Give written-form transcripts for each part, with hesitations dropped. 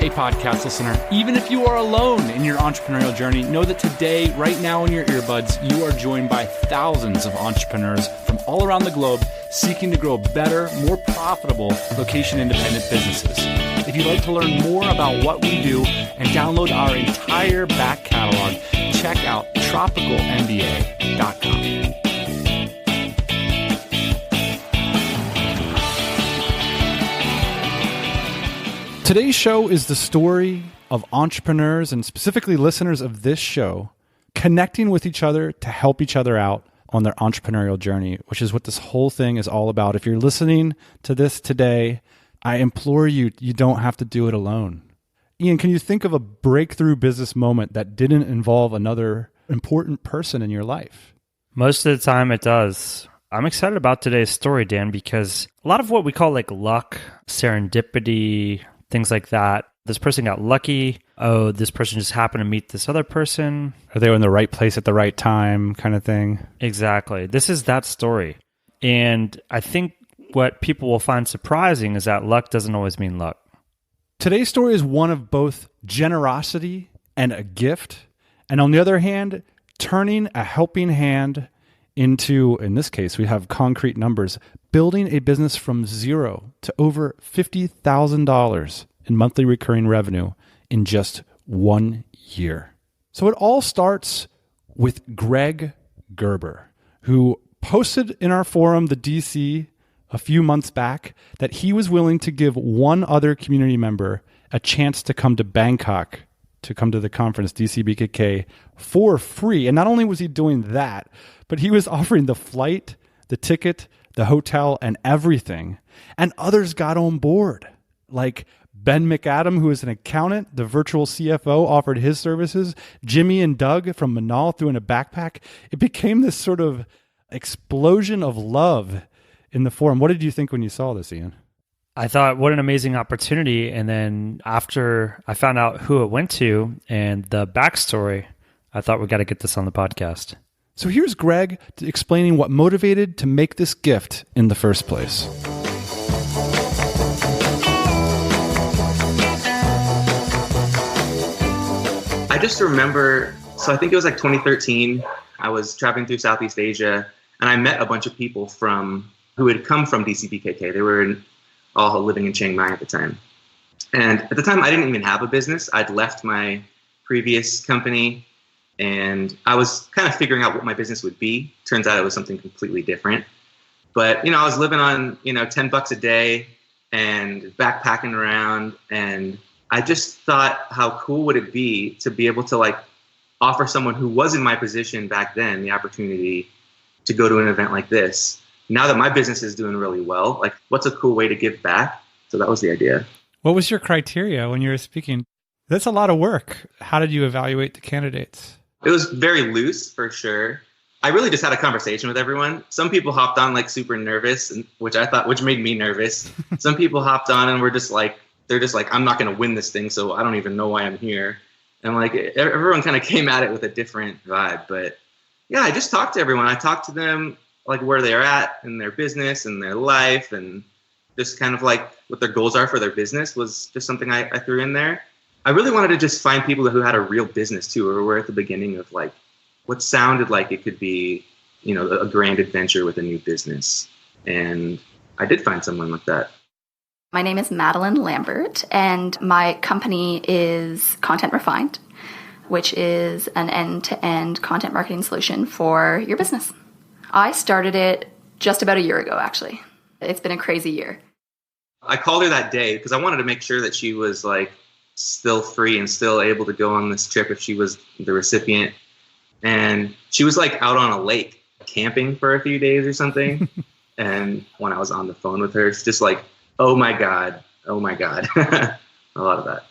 Hey, podcast listener, even if you are alone in your entrepreneurial journey, know that today, right now in your earbuds, you are joined by thousands of entrepreneurs from all around the globe seeking to grow better, more profitable location-independent businesses. If you'd like to learn more about what we do and download our entire back catalog, check out tropicalmba.com. Today's show is the story of entrepreneurs and specifically listeners of this show connecting with each other to help each other out on their entrepreneurial journey, which is what this whole thing is all about. If you're listening to this today, I implore you, you don't have to do it alone. Ian, can you think of a breakthrough business moment that didn't involve another important person in your life? Most of the time it does. I'm excited about today's story, Dan, because a lot of what we call like luck, serendipity, things like that. This person got lucky. Oh, this person just happened to meet this other person. Are they in the right place at the right time kind of thing? Exactly. This is that story. And I think what people will find surprising is that luck doesn't always mean luck. Today's story is one of both generosity and a gift. And on the other hand, turning a helping hand into, in this case, we have concrete numbers, building a business from zero to over $50,000 in monthly recurring revenue in just 1 year. So it all starts with Greg Gerber, who posted in our forum, the DC, a few months back, that he was willing to give one other community member a chance to come to Bangkok, to come to the conference, DC BKK, for free. And not only was he doing that, but he was offering the flight, the ticket, the hotel, and everything. And others got on board. Like Ben McAdam, who is an accountant, the virtual CFO, offered his services. Jimmy and Doug from Manal threw in a backpack. It became this sort of explosion of love in the forum. What did you think when you saw this, Ian? I thought, what an amazing opportunity. And then after I found out who it went to and the backstory, I thought we got to get this on the podcast. So here's Greg explaining what motivated to make this gift in the first place. I just remember, so I think it was like 2013, I was traveling through Southeast Asia and I met a bunch of people who had come from DC BKK. They were all living in Chiang Mai at the time. And at the time, I didn't even have a business. I'd left my previous company and I was kind of figuring out what my business would be. Turns out it was something completely different. But, I was living on, $10 a day and backpacking around. And I just thought, how cool would it be to be able to offer someone who was in my position back then the opportunity to go to an event like this. Now that my business is doing really well, what's a cool way to give back? So that was the idea. What was your criteria when you were speaking? That's a lot of work. How did you evaluate the candidates? It was very loose, for sure. I really just had a conversation with everyone. Some people hopped on super nervous, which made me nervous. Some people hopped on and were just they're just I'm not going to win this thing, so I don't even know why I'm here. And everyone kind of came at it with a different vibe. But yeah, I just talked to everyone. I talked to them where they're at in their business and their life, and just kind of what their goals are for their business was just something I threw in there. I really wanted to just find people who had a real business too, or were at the beginning of what sounded like it could be, a grand adventure with a new business. And I did find someone like that. My name is Madeleine Lambert, and my company is Content Refined, which is an end-to-end content marketing solution for your business. I started it just about a year ago, actually. It's been a crazy year. I called her that day because I wanted to make sure that she was still free and still able to go on this trip if she was the recipient. And she was out on a lake camping for a few days or something. And when I was on the phone with her, it's just oh my God. A lot of that.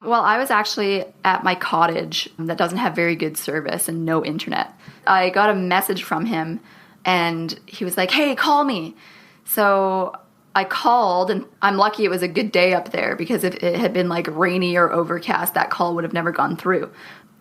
Well, I was actually at my cottage that doesn't have very good service and no internet. I got a message from him and he was like, hey, call me. So I called, and I'm lucky it was a good day up there, because if it had been rainy or overcast, that call would have never gone through.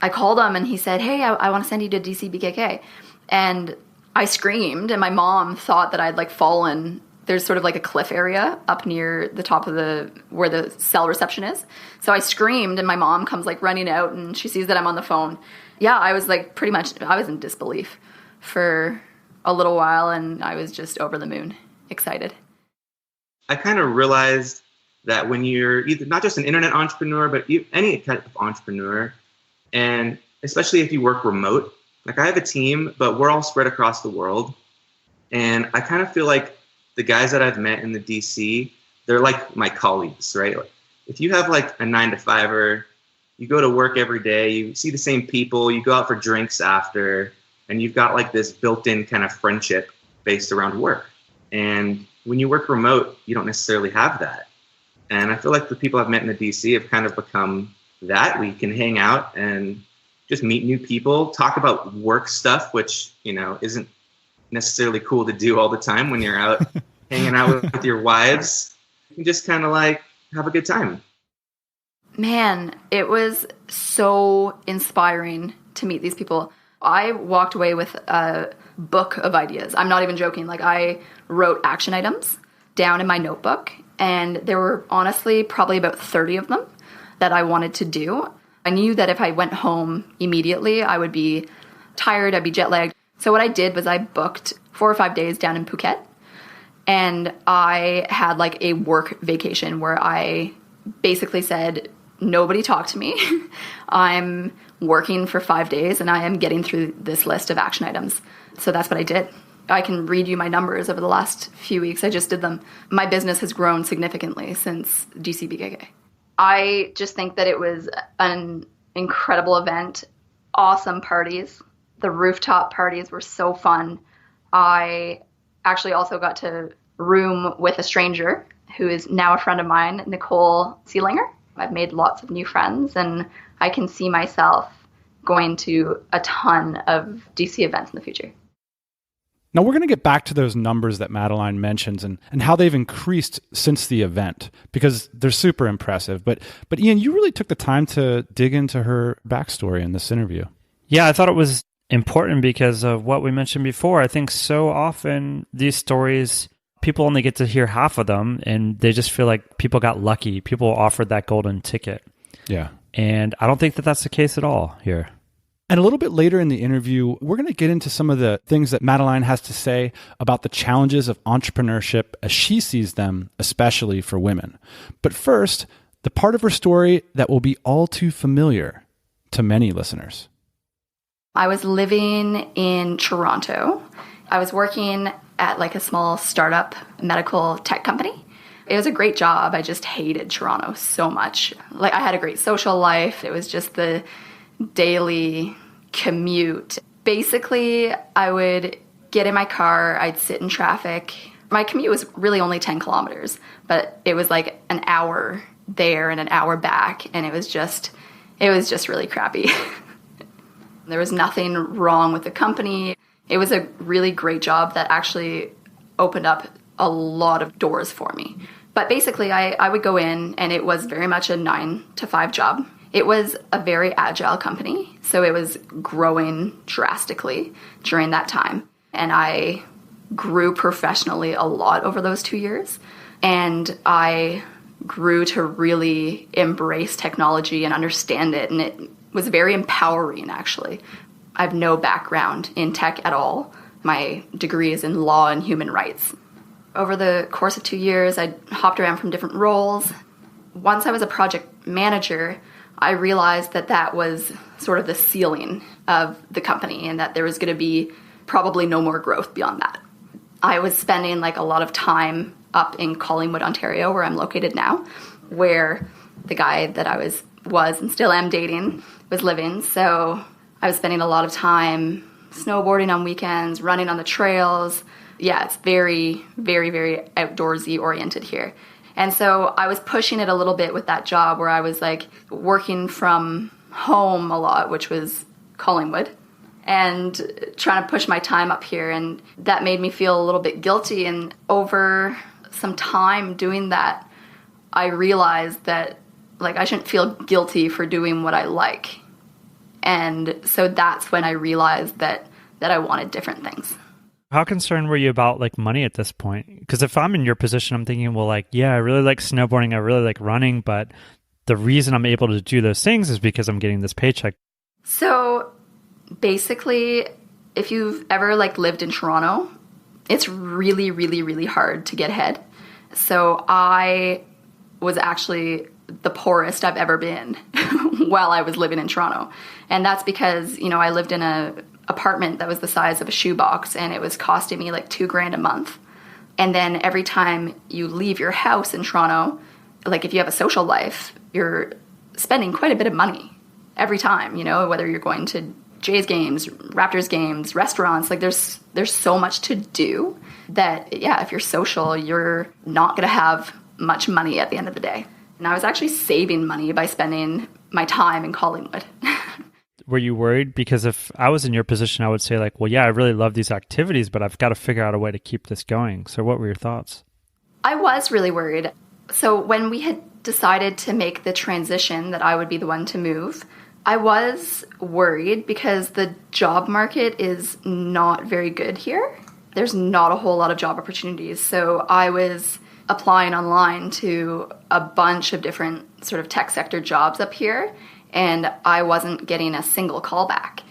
I called him and he said, hey, I want to send you to DC BKK. And I screamed, and my mom thought that I'd fallen there's sort of like a cliff area up near the top of where the cell reception is. So I screamed and my mom comes like running out and she sees that I'm on the phone. Yeah, I was like I was in disbelief for a little while, and I was just over the moon excited. I kind of realized that when you're either not just an internet entrepreneur, but any kind of entrepreneur, and especially if you work remote, like I have a team, but we're all spread across the world. And I kind of feel like the guys that I've met in the DC, they're like my colleagues, right? Like if you have like a 9-to-5er, you go to work every day, you see the same people, you go out for drinks after, and you've got like this built-in kind of friendship based around work. And when you work remote, you don't necessarily have that. And I feel like the people I've met in the DC have kind of become that. We can hang out and just meet new people, talk about work stuff, which, isn't necessarily cool to do all the time when you're out hanging out with your wives. You can just kind of like have a good time. Man, it was so inspiring to meet these people. I walked away with a book of ideas. I'm not even joking. Like I wrote action items down in my notebook, and there were honestly probably about 30 of them that I wanted to do. I knew that if I went home immediately, I would be tired, I'd be jet lagged. So what I did was I booked 4 or 5 days down in Phuket, and I had like a work vacation where I basically said, nobody talk to me. I'm working for 5 days and I am getting through this list of action items. So that's what I did. I can read you my numbers over the last few weeks. I just did them. My business has grown significantly since DC BKK. I just think that it was an incredible event. Awesome parties. The rooftop parties were so fun. I actually also got to room with a stranger who is now a friend of mine, Nicole Seelinger. I've made lots of new friends, and I can see myself going to a ton of DC events in the future. Now, we're going to get back to those numbers that Madeleine mentions and how they've increased since the event, because they're super impressive. But Ian, you really took the time to dig into her backstory in this interview. Yeah, I thought it was important because of what we mentioned before. I think so often these stories, people only get to hear half of them, and they just feel like people got lucky. People offered that golden ticket. Yeah. And I don't think that that's the case at all here. And a little bit later in the interview, we're going to get into some of the things that Madeleine has to say about the challenges of entrepreneurship as she sees them, especially for women. But first, the part of her story that will be all too familiar to many listeners. I was living in Toronto. I was working at like a small startup medical tech company. It was a great job. I just hated Toronto so much. Like I had a great social life. It was just the daily commute. Basically, I would get in my car, I'd sit in traffic. My commute was really only 10 kilometers, but it was like an hour there and an hour back, and it was just really crappy. There was nothing wrong with the company. It was a really great job that actually opened up a lot of doors for me. But basically, I would go in, and it was very much a 9-to-5 job. It was a very agile company, so it was growing drastically during that time. And I grew professionally a lot over those 2 years. And I grew to really embrace technology and understand it. And it was very empowering, actually. I have no background in tech at all. My degree is in law and human rights. Over the course of 2 years, I hopped around from different roles. Once I was a project manager, I realized that that was sort of the ceiling of the company and that there was going to be probably no more growth beyond that. I was spending like a lot of time up in Collingwood, Ontario, where I'm located now, where the guy that I was and still am dating was living. So I was spending a lot of time snowboarding on weekends, running on the trails. Yeah, it's very, very, very outdoorsy oriented here. And so I was pushing it a little bit with that job where I was like working from home a lot, which was Collingwood, and trying to push my time up here. And that made me feel a little bit guilty. And over some time doing that, I realized that like I shouldn't feel guilty for doing what I like. And so that's when I realized that I wanted different things. How concerned were you about like money at this point? Because if I'm in your position, I'm thinking, well, like, yeah, I really like snowboarding. I really like running. But the reason I'm able to do those things is because I'm getting this paycheck. So basically, if you've ever like lived in Toronto, it's really, really, really hard to get ahead. So I was actually the poorest I've ever been while I was living in Toronto. And that's because, you know, I lived in an apartment that was the size of a shoebox and it was costing me like $2,000 a month. And then every time you leave your house in Toronto, like if you have a social life, you're spending quite a bit of money every time, you know, whether you're going to Jays games, Raptors games, restaurants, like there's so much to do that, yeah, if you're social, you're not going to have much money at the end of the day. And I was actually saving money by spending my time in Collingwood. Were you worried? Because if I was in your position, I would say like, well, yeah, I really love these activities, but I've got to figure out a way to keep this going. So what were your thoughts? I was really worried. So when we had decided to make the transition that I would be the one to move, I was worried because the job market is not very good here. There's not a whole lot of job opportunities. So I was applying online to a bunch of different sort of tech sector jobs up here, and I wasn't getting a single call back.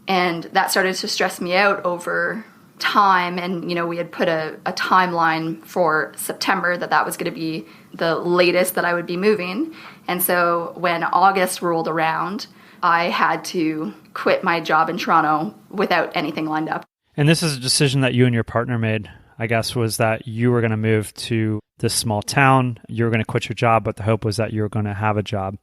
And that started to stress me out over time. And, you know, we had put a timeline for September that was going to be the latest that I would be moving. And so when August rolled around, I had to quit my job in Toronto without anything lined up. And this is a decision that you and your partner made, I guess, was that you were going to move to this small town. You were going to quit your job, but the hope was that you were going to have a job.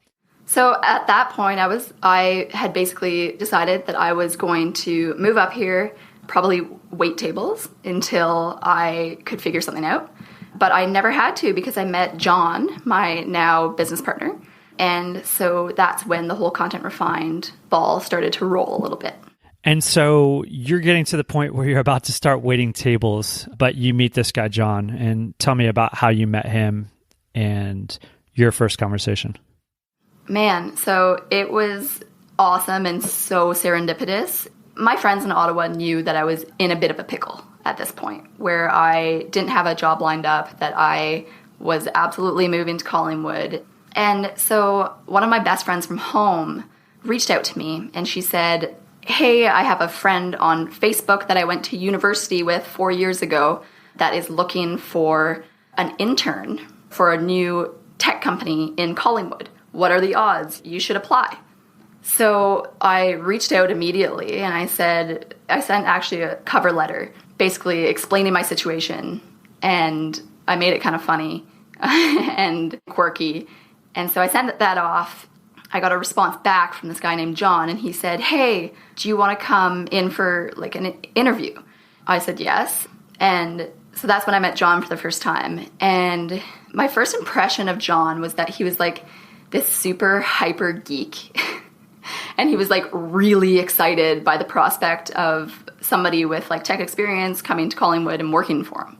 So at that point, I had basically decided that I was going to move up here, probably wait tables until I could figure something out. But I never had to because I met John, my now business partner. And so that's when the whole Content Refined ball started to roll a little bit. And so you're getting to the point where you're about to start waiting tables, but you meet this guy, John, and tell me about how you met him and your first conversation. Man, so it was awesome and so serendipitous. My friends in Ottawa knew that I was in a bit of a pickle at this point, where I didn't have a job lined up, that I was absolutely moving to Collingwood. And so one of my best friends from home reached out to me and she said, hey, I have a friend on Facebook that I went to university with 4 years ago that is looking for an intern for a new tech company in Collingwood. What are the odds? You should apply. So I reached out immediately and I sent actually a cover letter basically explaining my situation, and I made it kind of funny and quirky. And so I sent that off. I got a response back from this guy named John, and he said, hey, do you want to come in for like an interview? I said yes. And so that's when I met John for the first time. And my first impression of John was that he was like this super hyper geek. And he was like really excited by the prospect of somebody with like tech experience coming to Collingwood and working for him.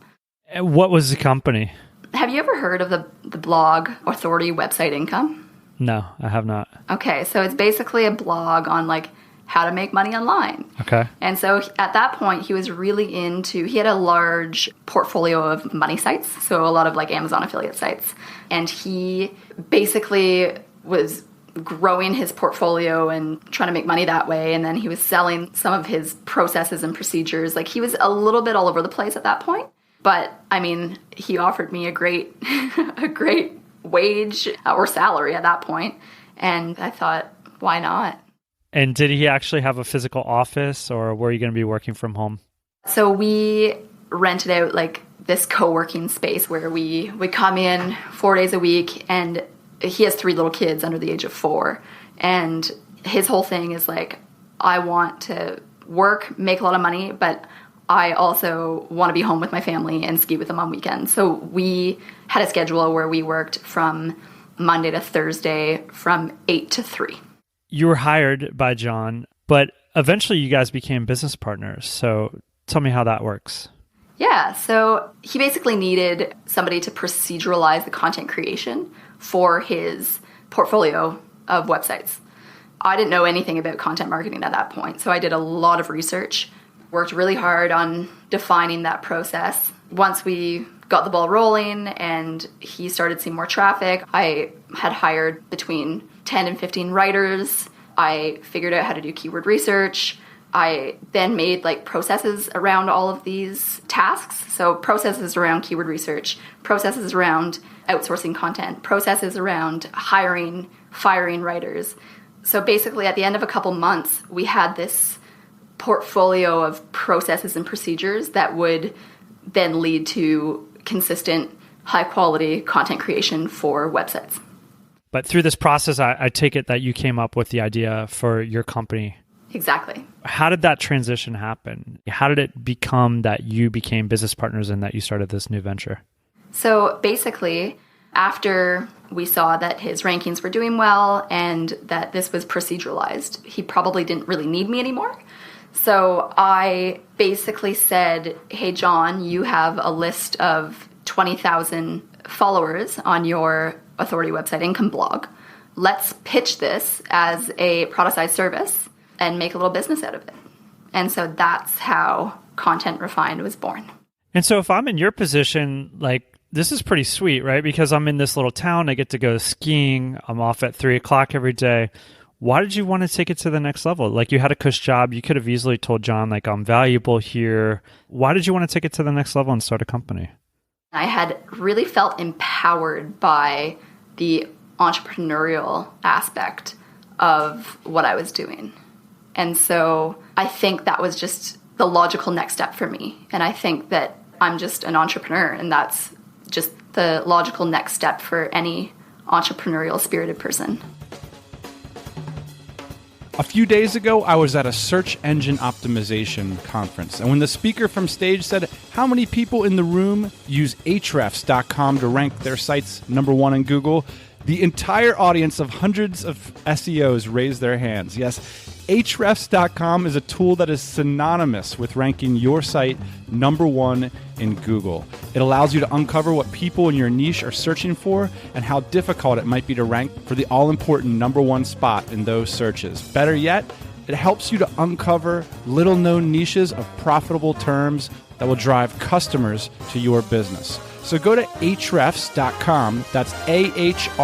And what was the company? Have you ever heard of the blog authority Website Income? No, I have not. Okay, so it's basically a blog on like how to make money online. Okay. And so at that point, he was really he had a large portfolio of money sites, so a lot of like Amazon affiliate sites. And he basically was growing his portfolio and trying to make money that way. And then he was selling some of his processes and procedures. Like he was a little bit all over the place at that point. But I mean, he offered me a great wage or salary at that point. And I thought, why not? And did he actually have a physical office, or were you going to be working from home? So we rented out like this co-working space where we would come in 4 days a week, and he has 3 little kids under the age of 4. And his whole thing is like, I want to work, make a lot of money, but I also want to be home with my family and ski with them on weekends. So we had a schedule where we worked from Monday to Thursday from 8 to 3. You were hired by John, but eventually you guys became business partners. So tell me how that works. Yeah, so he basically needed somebody to proceduralize the content creation for his portfolio of websites. I didn't know anything about content marketing at that point, so I did a lot of research. worked really hard on defining that process. Once we got the ball rolling and he started seeing more traffic, I had hired between 10 and 15 writers. I figured out how to do keyword research. I then made like processes around all of these tasks. So processes around keyword research, processes around outsourcing content, processes around hiring, firing writers. So basically at the end of a couple months, we had this portfolio of processes and procedures that would then lead to consistent, high-quality content creation for websites. But through this process, I take it that you came up with the idea for your company. Exactly. How did that transition happen? How did it become that you became business partners and that you started this new venture? So basically, after we saw that his rankings were doing well and that this was proceduralized, he probably didn't really need me anymore. So I basically said, hey, John, you have a list of 20,000 followers on your authority website income blog. Let's pitch this as a productized service and make a little business out of it. And so that's how Content Refined was born. And so if I'm in your position, like, this is pretty sweet, right? Because I'm in this little town, I get to go skiing, I'm off at 3:00 every day. Why did you want to take it to the next level? Like, you had a cush job. You could have easily told John, like, I'm valuable here. Why did you want to take it to the next level and start a company? I had really felt empowered by the entrepreneurial aspect of what I was doing. And so I think that was just the logical next step for me. And I think that I'm just an entrepreneur, and that's just the logical next step for any entrepreneurial spirited person. A few days ago, I was at a search engine optimization conference, and when the speaker from stage said, how many people in the room use Ahrefs.com to rank their sites #1 in Google, the entire audience of hundreds of SEOs raised their hands. Yes, Ahrefs.com is a tool that is synonymous with ranking your site #1 in Google. It allows you to uncover what people in your niche are searching for and how difficult it might be to rank for the all-important #1 spot in those searches. Better yet, it helps you to uncover little-known niches of profitable terms that will drive customers to your business. So go to Ahrefs.com, that's Ahrefs.com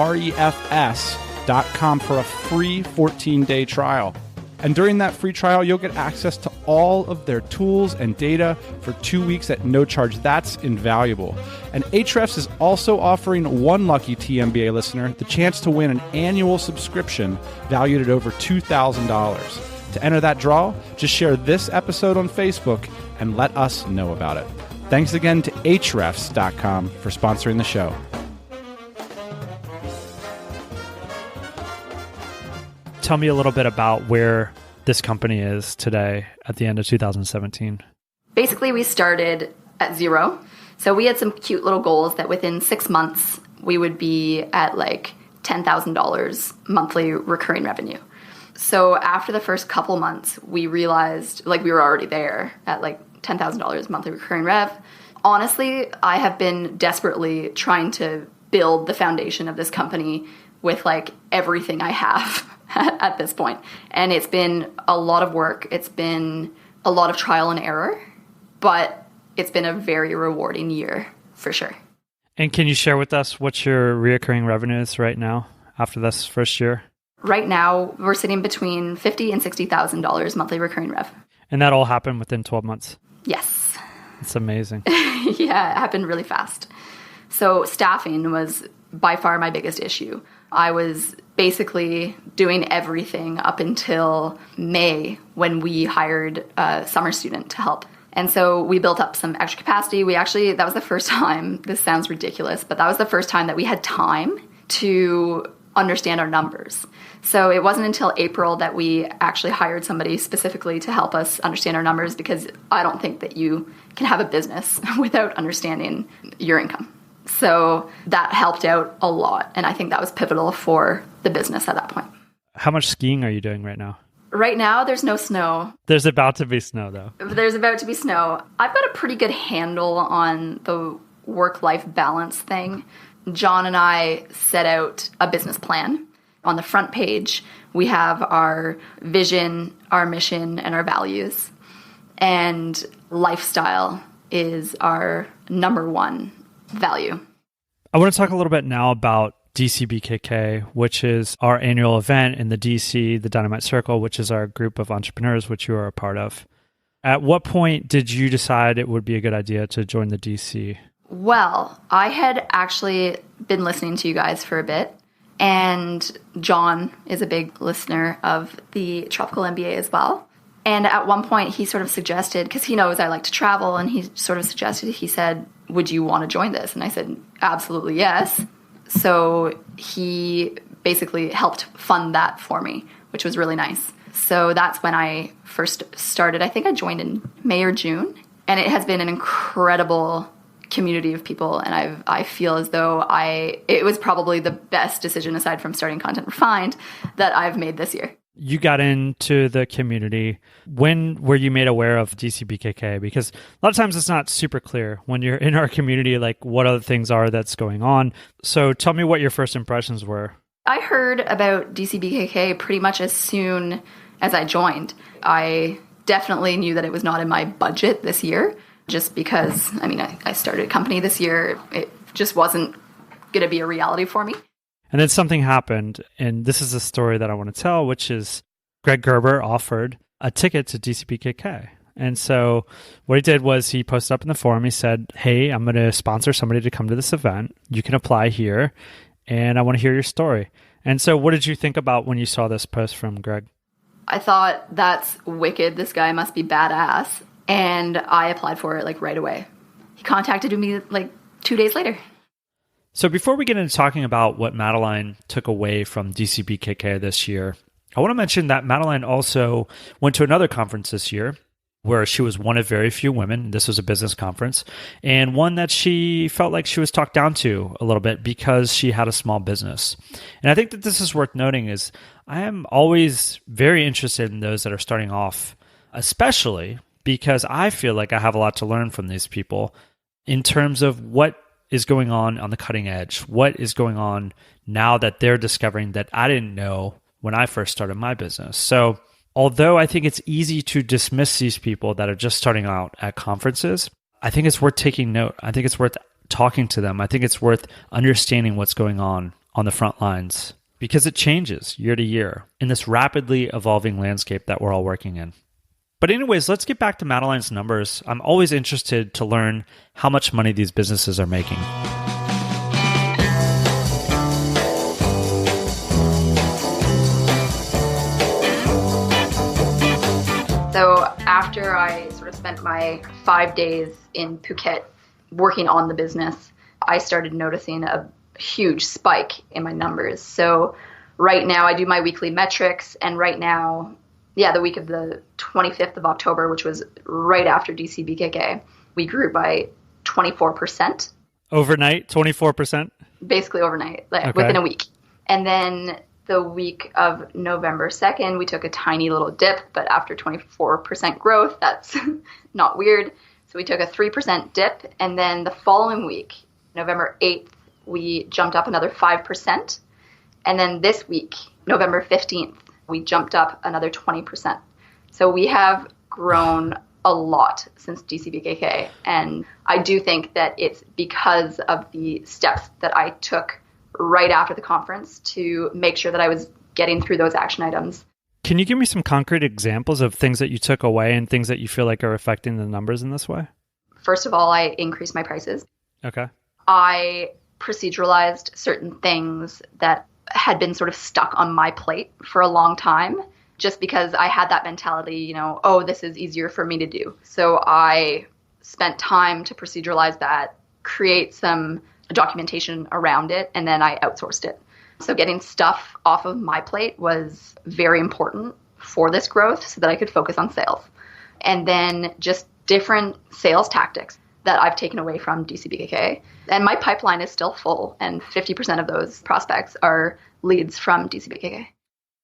for a free 14-day trial. And during that free trial, you'll get access to all of their tools and data for 2 weeks at no charge. That's invaluable. And Ahrefs is also offering one lucky TMBA listener the chance to win an annual subscription valued at over $2,000. To enter that draw, just share this episode on Facebook and let us know about it. Thanks again to Ahrefs.com for sponsoring the show. Tell me a little bit about where this company is today at the end of 2017. Basically, we started at zero. So we had some cute little goals that within 6 months, we would be at like $10,000 monthly recurring revenue. So after the first couple months, we realized like we were already there at like $10,000 monthly recurring rev. Honestly, I have been desperately trying to build the foundation of this company with like everything I have at this point. And it's been a lot of work. It's been a lot of trial and error, but it's been a very rewarding year for sure. And can you share with us what your reoccurring revenue is right now after this first year? Right now, we're sitting between $50,000 and $60,000 monthly recurring rev. And that all happened within 12 months? Yes. It's amazing. Yeah, it happened really fast. So staffing was by far my biggest issue. I was basically doing everything up until May when we hired a summer student to help. And so we built up some extra capacity. That was the first time, this sounds ridiculous, but that was the first time that we had time to understand our numbers. So it wasn't until April that we actually hired somebody specifically to help us understand our numbers, because I don't think that you can have a business without understanding your income. So that helped out a lot. And I think that was pivotal for the business at that point. How much skiing are you doing right now? Right now, there's no snow. There's about to be snow, though. There's about to be snow. I've got a pretty good handle on the work-life balance thing. John and I set out a business plan. On the front page, we have our vision, our mission, and our values. and lifestyle is our number one value. I want to talk a little bit now about DC BKK, which is our annual event in the DC, the Dynamite Circle, which is our group of entrepreneurs, which you are a part of. At what point did you decide it would be a good idea to join the DC? Well, I had actually been listening to you guys for a bit, and John is a big listener of the Tropical MBA as well. And at one point he sort of suggested, because he knows I like to travel, and he sort of suggested, he said, would you want to join this? And I said, absolutely yes. So he basically helped fund that for me, which was really nice. So that's when I first started. I think I joined in May or June, and it has been an incredible community of people, and I feel as though it was probably the best decision, aside from starting Content Refined, that I've made this year. You got into the community. When were you made aware of DC BKK? Because a lot of times it's not super clear when you're in our community, like what other things are that's going on. So tell me what your first impressions were. I heard about DC BKK pretty much as soon as I joined. I definitely knew that it was not in my budget this year, just because, I started a company this year. It just wasn't going to be a reality for me. And then something happened, and this is a story that I want to tell, which is Greg Gerber offered a ticket to DC BKK. And so what he did was he posted up in the forum, he said, hey, I'm going to sponsor somebody to come to this event. You can apply here, and I want to hear your story. And so what did you think about when you saw this post from Greg? I thought, that's wicked. This guy must be badass. And I applied for it right away. He contacted me 2 days later. So before we get into talking about what Madeleine took away from DC BKK this year, I want to mention that Madeleine also went to another conference this year where she was one of very few women. This was a business conference, and one that she felt like she was talked down to a little bit because she had a small business. And I think that this is worth noting is I am always very interested in those that are starting off, especially because I feel like I have a lot to learn from these people in terms of what is going on the cutting edge, what is going on now that they're discovering that I didn't know when I first started my business. So although I think it's easy to dismiss these people that are just starting out at conferences, I think it's worth taking note. I think it's worth talking to them. I think it's worth understanding what's going on the front lines, because it changes year to year in this rapidly evolving landscape that we're all working in. But anyways, let's get back to Madeleine's numbers. I'm always interested to learn how much money these businesses are making. So after I sort of spent my 5 days in Phuket working on the business, I started noticing a huge spike in my numbers. So right now I do my weekly metrics, and right now, the week of the 25th of October, which was right after DC BKK, we grew by 24%. Overnight, 24%? Basically overnight, within a week. And then the week of November 2nd, we took a tiny little dip, but after 24% growth, that's not weird. So we took a 3% dip. And then the following week, November 8th, we jumped up another 5%. And then this week, November 15th, we jumped up another 20%. So we have grown a lot since DC BKK. And I do think that it's because of the steps that I took right after the conference to make sure that I was getting through those action items. Can you give me some concrete examples of things that you took away and things that you feel like are affecting the numbers in this way? First of all, I increased my prices. Okay. I proceduralized certain things that had been sort of stuck on my plate for a long time, just because I had that mentality, this is easier for me to do. So I spent time to proceduralize that, create some documentation around it, and then I outsourced it. So getting stuff off of my plate was very important for this growth so that I could focus on sales. And then just different sales tactics that I've taken away from DC BKK. And my pipeline is still full, and 50% of those prospects are leads from DC BKK.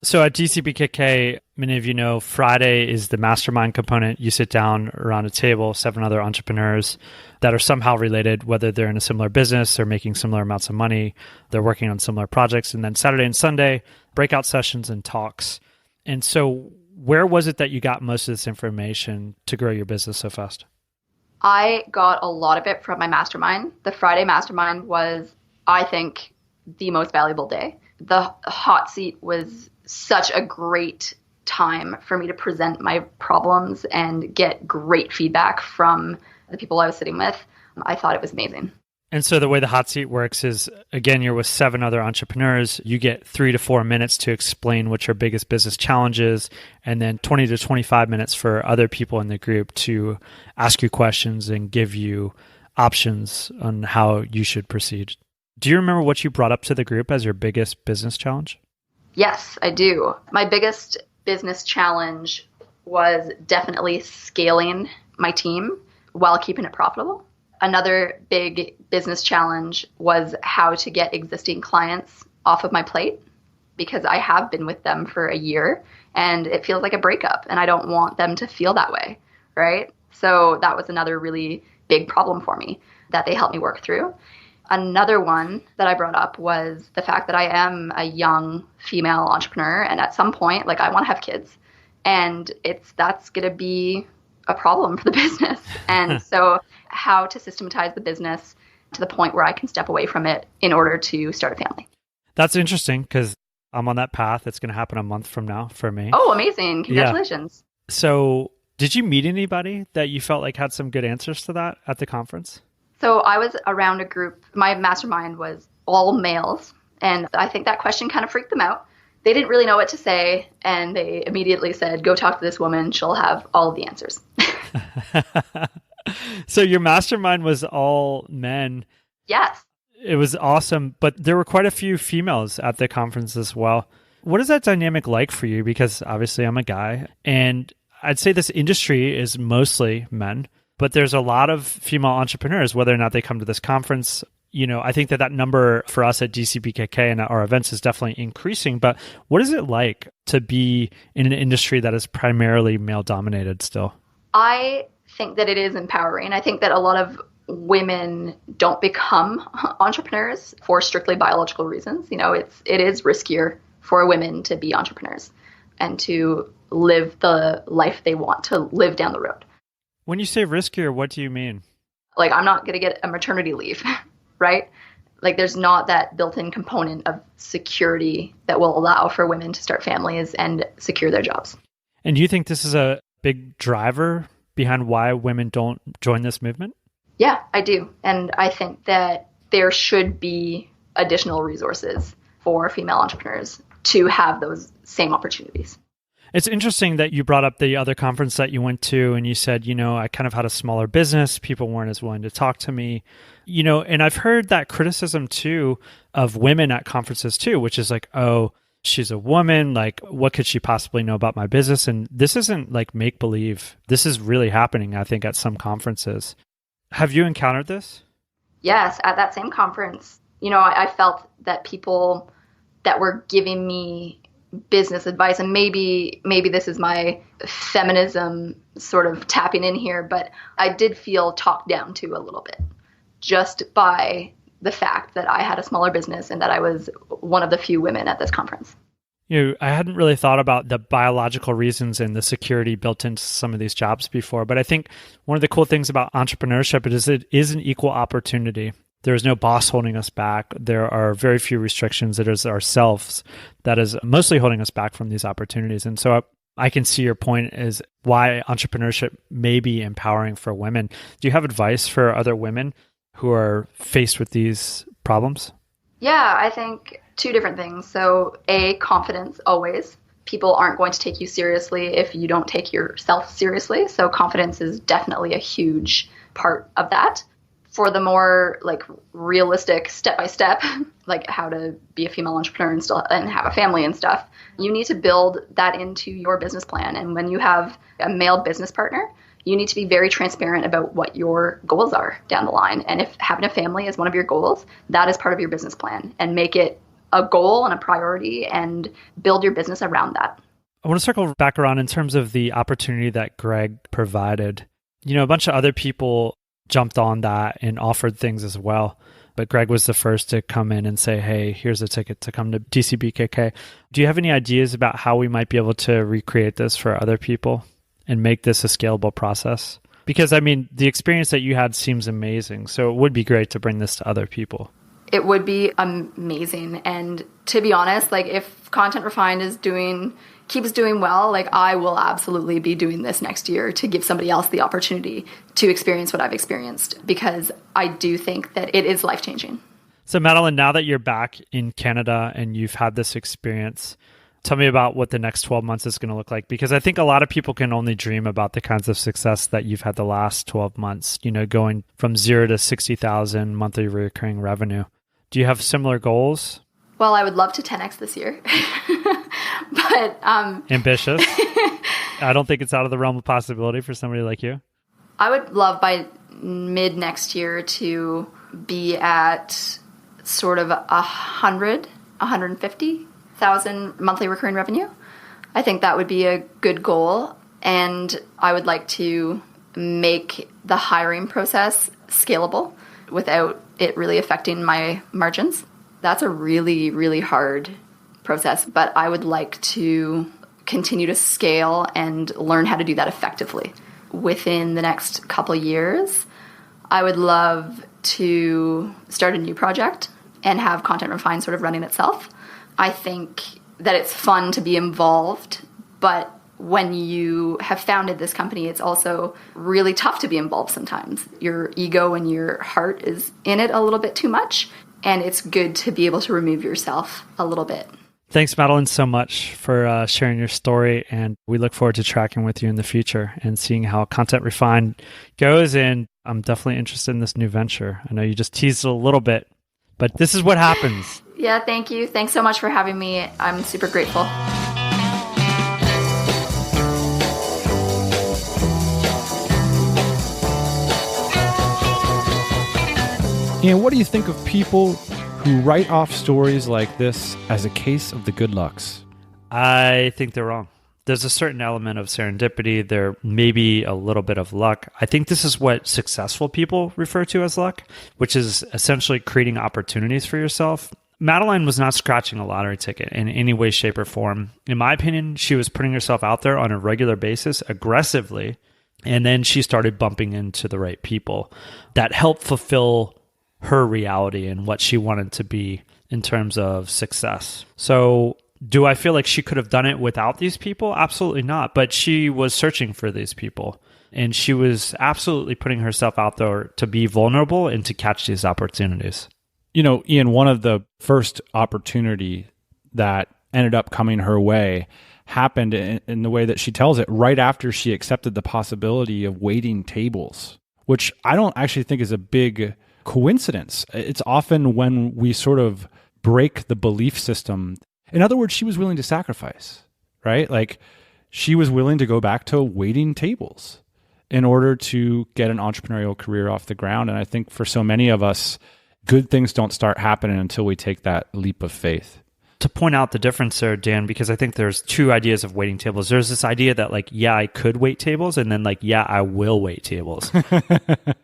So at DC BKK, many of you know, Friday is the mastermind component. You sit down around a table, 7 other entrepreneurs that are somehow related, whether they're in a similar business, they're making similar amounts of money, they're working on similar projects. And then Saturday and Sunday, breakout sessions and talks. And so Where was it that you got most of this information to grow your business so fast? I got a lot of it from my mastermind. The Friday mastermind was, I think, the most valuable day. The hot seat was such a great time for me to present my problems and get great feedback from the people I was sitting with. I thought it was amazing. And so the way the hot seat works is, again, you're with 7 other entrepreneurs. You get 3 to 4 minutes to explain what your biggest business challenge is, and then 20 to 25 minutes for other people in the group to ask you questions and give you options on how you should proceed. Do you remember what you brought up to the group as your biggest business challenge? Yes, I do. My biggest business challenge was definitely scaling my team while keeping it profitable. Another big business challenge was how to get existing clients off of my plate, because I have been with them for a year and it feels like a breakup and I don't want them to feel that way, right? So that was another really big problem for me that they helped me work through. Another one that I brought up was the fact that I am a young female entrepreneur, and at some point, like, I want to have kids, and that's going to be a problem for the business. And so how to systematize the business to the point where I can step away from it in order to start a family. That's interesting because I'm on that path. It's going to happen a month from now for me. Oh, amazing. Congratulations. Yeah. So did you meet anybody that you felt like had some good answers to that at the conference? So I was around a group. My mastermind was all males, and I think that question kind of freaked them out. They didn't really know what to say, and they immediately said, go talk to this woman. She'll have all of the answers. So your mastermind was all men. Yes. It was awesome, but there were quite a few females at the conference as well. What is that dynamic like for you? Because obviously I'm a guy, and I'd say this industry is mostly men, but there's a lot of female entrepreneurs, whether or not they come to this conference. You know, I think that number for us at DC BKK and at our events is definitely increasing, but what is it like to be in an industry that is primarily male dominated still? I think that it is empowering. I think that a lot of women don't become entrepreneurs for strictly biological reasons. You know, it is riskier for women to be entrepreneurs and to live the life they want to live down the road. When you say riskier, what do you mean? Like, I'm not going to get a maternity leave, right? Like, there's not that built-in component of security that will allow for women to start families and secure their jobs. And do you think this is a big driver behind why women don't join this movement? Yeah, I do. And I think that there should be additional resources for female entrepreneurs to have those same opportunities. It's interesting that you brought up the other conference that you went to and you said, you know, I kind of had a smaller business. People weren't as willing to talk to me, you know, and I've heard that criticism too of women at conferences too, which is like, oh, she's a woman. Like, what could she possibly know about my business? And this isn't like make believe. This is really happening, I think, at some conferences. Have you encountered this? Yes, at that same conference, you know, I felt that people that were giving me business advice, and maybe this is my feminism sort of tapping in here, but I did feel talked down to a little bit just by the fact that I had a smaller business and that I was one of the few women at this conference. You know, I hadn't really thought about the biological reasons and the security built into some of these jobs before, but I think one of the cool things about entrepreneurship is it is an equal opportunity. There is no boss holding us back. There are very few restrictions. It is ourselves that is mostly holding us back from these opportunities. And so I can see your point is why entrepreneurship may be empowering for women. Do you have advice for other women who are faced with these problems? Yeah, I think two different things. So confidence always. People aren't going to take you seriously if you don't take yourself seriously. So confidence is definitely a huge part of that. For the more like realistic step-by-step, like how to be a female entrepreneur and have a family and stuff, you need to build that into your business plan. And when you have a male business partner, you need to be very transparent about what your goals are down the line. And if having a family is one of your goals, that is part of your business plan, and make it a goal and a priority and build your business around that. I want to circle back around in terms of the opportunity that Greg provided. You know, a bunch of other people jumped on that and offered things as well. but Greg was the first to come in and say, hey, here's a ticket to come to DC BKK. Do you have any ideas about how we might be able to recreate this for other people and make this a scalable process? Because, I mean, the experience that you had seems amazing. So it would be great to bring this to other people. It would be amazing. And to be honest, like if Content Refined keeps doing well, like I will absolutely be doing this next year to give somebody else the opportunity to experience what I've experienced, because I do think that it is life-changing. So Madeleine, now that you're back in Canada and you've had this experience, tell me about what the next 12 months is going to look like, because I think a lot of people can only dream about the kinds of success that you've had the last 12 months, going from 0 to 60,000 monthly recurring revenue. Do you have similar goals? Well, I would love to 10x this year, but ambitious. I don't think it's out of the realm of possibility for somebody like you. I would love by mid next year to be at sort of 150,000 monthly recurring revenue. I think that would be a good goal, and I would like to make the hiring process scalable without it really affecting my margins. That's a really, really hard process, but I would like to continue to scale and learn how to do that effectively. Within the next couple of years, I would love to start a new project and have Content Refined sort of running itself. I think that it's fun to be involved, but when you have founded this company, it's also really tough to be involved sometimes. Your ego and your heart is in it a little bit too much, and it's good to be able to remove yourself a little bit. Thanks, Madeleine, so much for sharing your story, and we look forward to tracking with you in the future and seeing how Content Refined goes, and I'm definitely interested in this new venture. I know you just teased it a little bit, but this is what happens. Yeah, thank you. Thanks so much for having me. I'm super grateful. And what do you think of people who write off stories like this as a case of the good lucks? I think they're wrong. There's a certain element of serendipity. There may be a little bit of luck. I think this is what successful people refer to as luck, which is essentially creating opportunities for yourself. Madeleine was not scratching a lottery ticket in any way, shape, or form. In my opinion, she was putting herself out there on a regular basis, aggressively, and then she started bumping into the right people that helped fulfill her reality and what she wanted to be in terms of success. So do I feel like she could have done it without these people? Absolutely not. But she was searching for these people, and she was absolutely putting herself out there to be vulnerable and to catch these opportunities. Ian, one of the first opportunity that ended up coming her way happened in the way that she tells it right after she accepted the possibility of waiting tables, which I don't actually think is a big coincidence. It's often when we sort of break the belief system. In other words, she was willing to sacrifice, right? Like she was willing to go back to waiting tables in order to get an entrepreneurial career off the ground. And I think for so many of us, good things don't start happening until we take that leap of faith. To point out the difference there, Dan, because I think there's two ideas of waiting tables. There's this idea that I could wait tables, and then I will wait tables.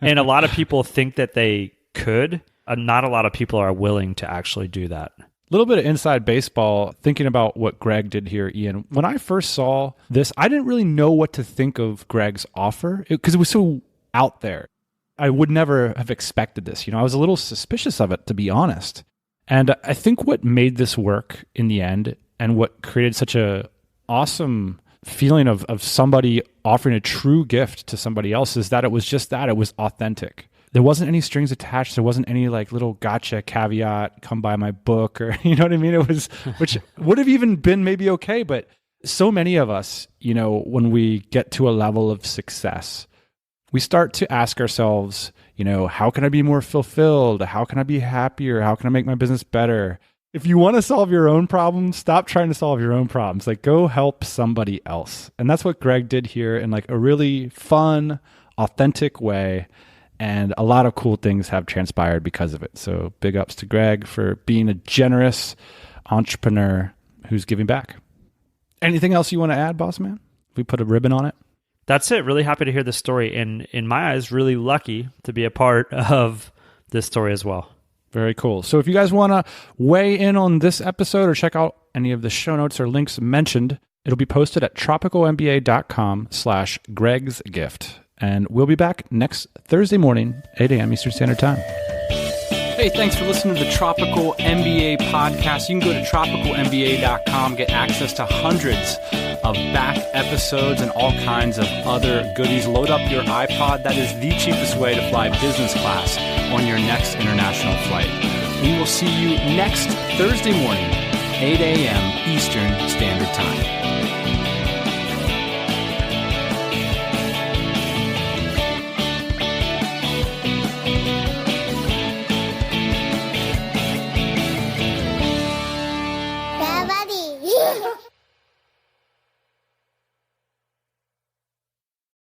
And a lot of people think that they could. Not a lot of people are willing to actually do that. A little bit of inside baseball, thinking about what Greg did here, Ian. When I first saw this, I didn't really know what to think of Greg's offer because it was so out there. I would never have expected this. I was a little suspicious of it, to be honest. And I think what made this work in the end and what created such a awesome feeling of somebody offering a true gift to somebody else is that it was just that. It was authentic. There wasn't any strings attached. There wasn't any little gotcha caveat, come buy my book, or you know what I mean? It was, which would have even been maybe okay. But so many of us, when we get to a level of success, we start to ask ourselves, how can I be more fulfilled? How can I be happier? How can I make my business better? If you want to solve your own problems, stop trying to solve your own problems. Go help somebody else. And that's what Greg did here in a really fun, authentic way. And a lot of cool things have transpired because of it. So big ups to Greg for being a generous entrepreneur who's giving back. Anything else you want to add, boss man? We put a ribbon on it. That's it. Really happy to hear this story. And in my eyes, really lucky to be a part of this story as well. Very cool. So if you guys want to weigh in on this episode or check out any of the show notes or links mentioned, it'll be posted at tropicalmba.com/gregsgift. And we'll be back next Thursday morning, 8 a.m. Eastern Standard Time. Hey, thanks for listening to the Tropical MBA podcast. You can go to tropicalmba.com, get access to hundreds of back episodes and all kinds of other goodies. Load up your iPod. That is the cheapest way to fly business class on your next international flight. We will see you next Thursday morning, 8 a.m. Eastern Standard Time.